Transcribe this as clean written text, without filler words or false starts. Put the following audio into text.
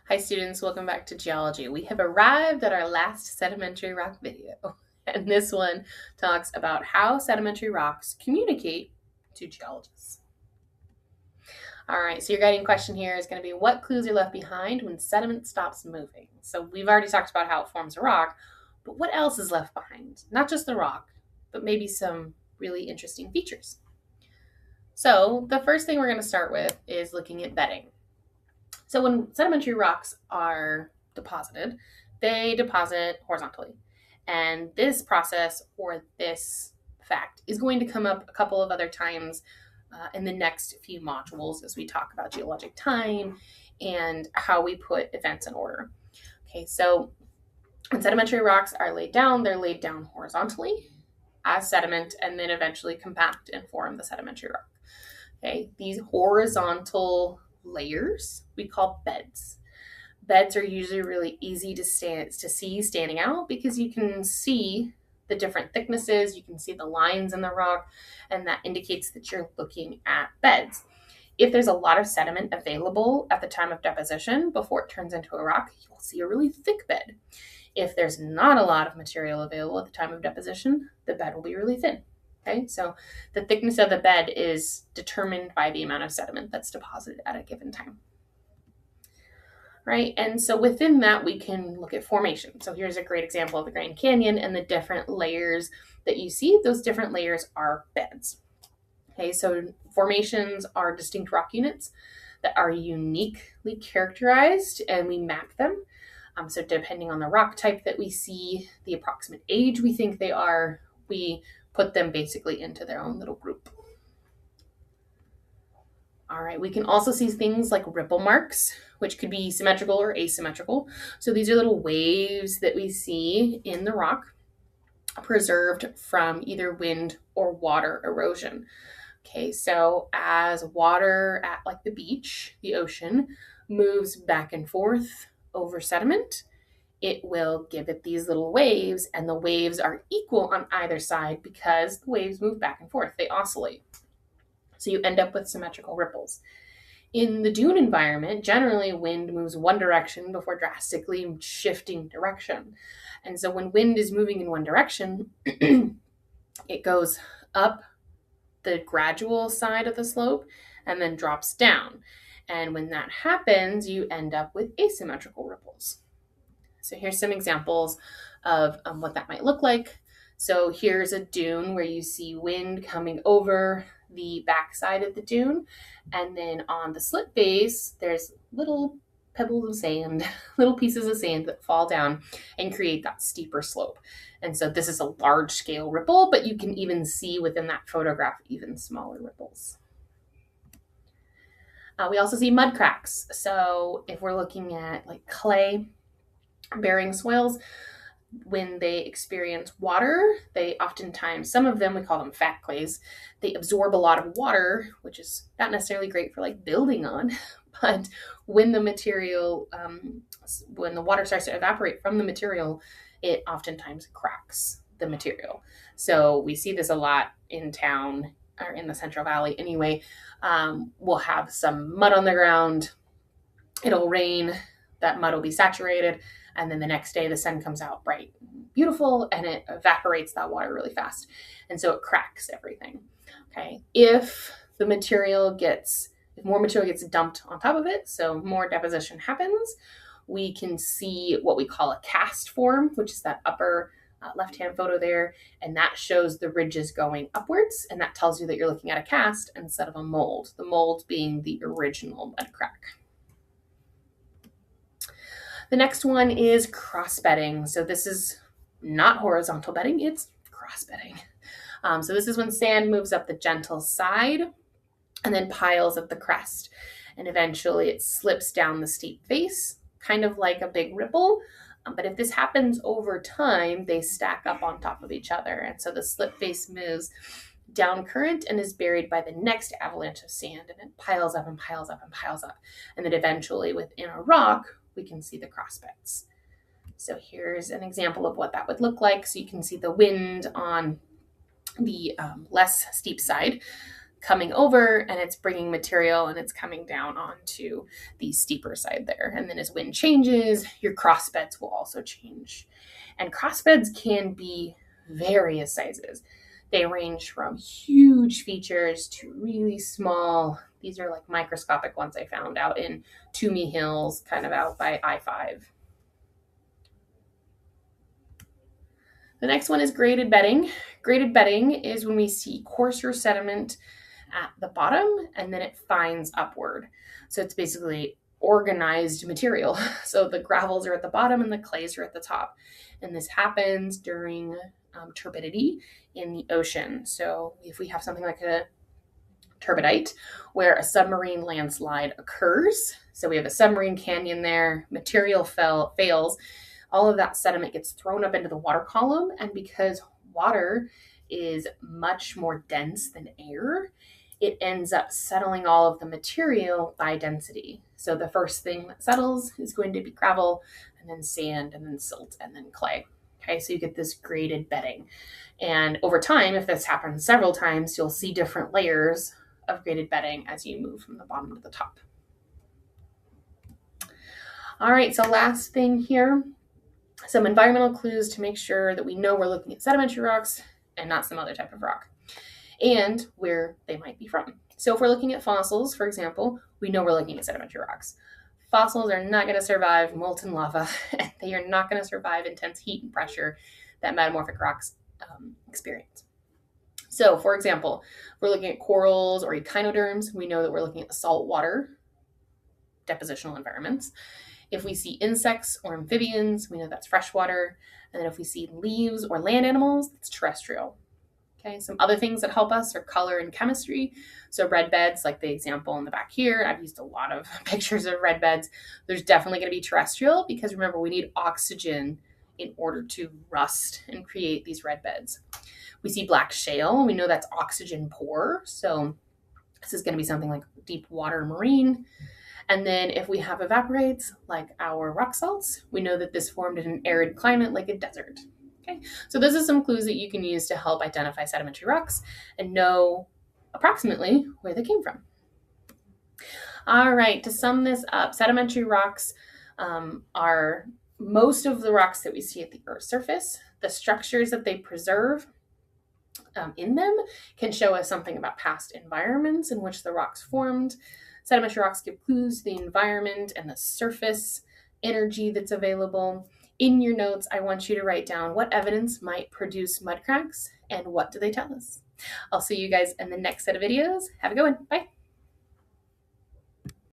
Hi students, welcome back to geology. We have arrived at our last sedimentary rock video, and this one talks about how sedimentary rocks communicate to geologists. All right, so your guiding question here is going to be what clues are left behind when sediment stops moving? So we've already talked about how it forms a rock, but what else is left behind? Not just the rock, but maybe some really interesting features. So the first thing we're going to start with is looking at bedding. So when sedimentary rocks are deposited, they deposit horizontally. And this process or this fact is going to come up a couple of other times in the next few modules as we talk about geologic time and how we put events in order. Okay, so when sedimentary rocks are laid down, they're laid down horizontally as sediment and then eventually compact and form the sedimentary rock. Okay, these horizontal layers we call beds. Beds are usually really easy to see standing out because you can see the different thicknesses, you can see the lines in the rock, and that indicates that you're looking at beds. If there's a lot of sediment available at the time of deposition before it turns into a rock, you'll see a really thick bed. If there's not a lot of material available at the time of deposition, the bed will be really thin. Okay, so the thickness of the bed is determined by the amount of sediment that's deposited at a given time. Right, and so within that, we can look at formation. So here's a great example of the Grand Canyon and the different layers that you see. Those different layers are beds. Okay, so formations are distinct rock units that are uniquely characterized, and we map them. So depending on the rock type that we see, the approximate age we think they are, we put them basically into their own little group. All right, we can also see things like ripple marks, which could be symmetrical or asymmetrical. So these are little waves that we see in the rock preserved from either wind or water erosion. Okay, so as water at like the beach, the ocean, moves back and forth over sediment, it will give it these little waves, and the waves are equal on either side because the waves move back and forth. They oscillate. So you end up with symmetrical ripples. In the dune environment, generally wind moves one direction before drastically shifting direction. And so when wind is moving in one direction, it goes up the gradual side of the slope and then drops down. And when that happens, you end up with asymmetrical ripples. So here's some examples of what that might look like. So here's a dune where you see wind coming over the backside of the dune. And then on the slip face, there's little pebbles of sand, little pieces of sand that fall down and create that steeper slope. And so this is a large scale ripple, but you can even see within that photograph even smaller ripples. We also see mud cracks. So if we're looking at like clay bearing soils, when they experience water, they oftentimes, some of them, we call them fat clays, they absorb a lot of water, which is not necessarily great for like building on, but when the material, when the water starts to evaporate from the material, it oftentimes cracks the material. So we see this a lot in town or in the Central Valley anyway. We'll have some mud on the ground, it'll rain, that mud will be saturated, and then the next day the sun comes out bright, beautiful, and it evaporates that water really fast. And so it cracks everything. Okay. If more material gets dumped on top of it, so more deposition happens, we can see what we call a cast form, which is that upper left-hand photo there, and that shows the ridges going upwards, and that tells you that you're looking at a cast instead of a mold, the mold being the original mud crack. The next one is cross bedding. So this is not horizontal bedding, it's cross bedding. So this is when sand moves up the gentle side and then piles at the crest. And eventually it slips down the steep face, kind of like a big ripple. But if this happens over time, they stack up on top of each other. And so the slip face moves down current and is buried by the next avalanche of sand, and it piles up and piles up and piles up. And then eventually within a rock, we can see the cross beds. So here's an example of what that would look like. So you can see the wind on the less steep side. coming over and it's bringing material and it's coming down onto the steeper side there. And then as wind changes, your cross beds will also change. And cross beds can be various sizes. They range from huge features to really small. These are like microscopic ones I found out in Toomey Hills, kind of out by I-5. The next one is graded bedding. Graded bedding is when we see coarser sediment at the bottom and then it fines upward. So it's basically organized material. So the gravels are at the bottom and the clays are at the top. And this happens during turbidity in the ocean. So if we have something like a turbidite where a submarine landslide occurs, so we have a submarine canyon there, material fails, all of that sediment gets thrown up into the water column. And because water is much more dense than air, it ends up settling all of the material by density. So the first thing that settles is going to be gravel, and then sand, and then silt, and then clay. Okay, so you get this graded bedding. And over time, if this happens several times, you'll see different layers of graded bedding as you move from the bottom to the top. All right, so last thing here, some environmental clues to make sure that we know we're looking at sedimentary rocks and not some other type of rock, and where they might be from. So if we're looking at fossils, for example, we know we're looking at sedimentary rocks. Fossils are not going to survive molten lava, and they are not going to survive intense heat and pressure that metamorphic rocks experience. So for example, if we're looking at corals or echinoderms, we know that we're looking at saltwater depositional environments. If we see insects or amphibians, we know that's freshwater. And then if we see leaves or land animals, it's terrestrial. Okay, some other things that help us are color and chemistry. So red beds, like the example in the back here, I've used a lot of pictures of red beds. There's definitely going to be terrestrial because remember, we need oxygen in order to rust and create these red beds. We see black shale. We know that's oxygen poor. So this is going to be something like deep water marine. And then if we have evaporites, like our rock salts, we know that this formed in an arid climate like a desert. Okay, so this is some clues that you can use to help identify sedimentary rocks and know approximately where they came from. All right, to sum this up, sedimentary rocks are most of the rocks that we see at the Earth's surface. The structures that they preserve in them can show us something about past environments in which the rocks formed. Sedimentary rocks give clues to the environment and the surface energy that's available. In your notes, I want you to write down what evidence might produce mud cracks and what do they tell us. I'll see you guys in the next set of videos. Have a good one. Bye.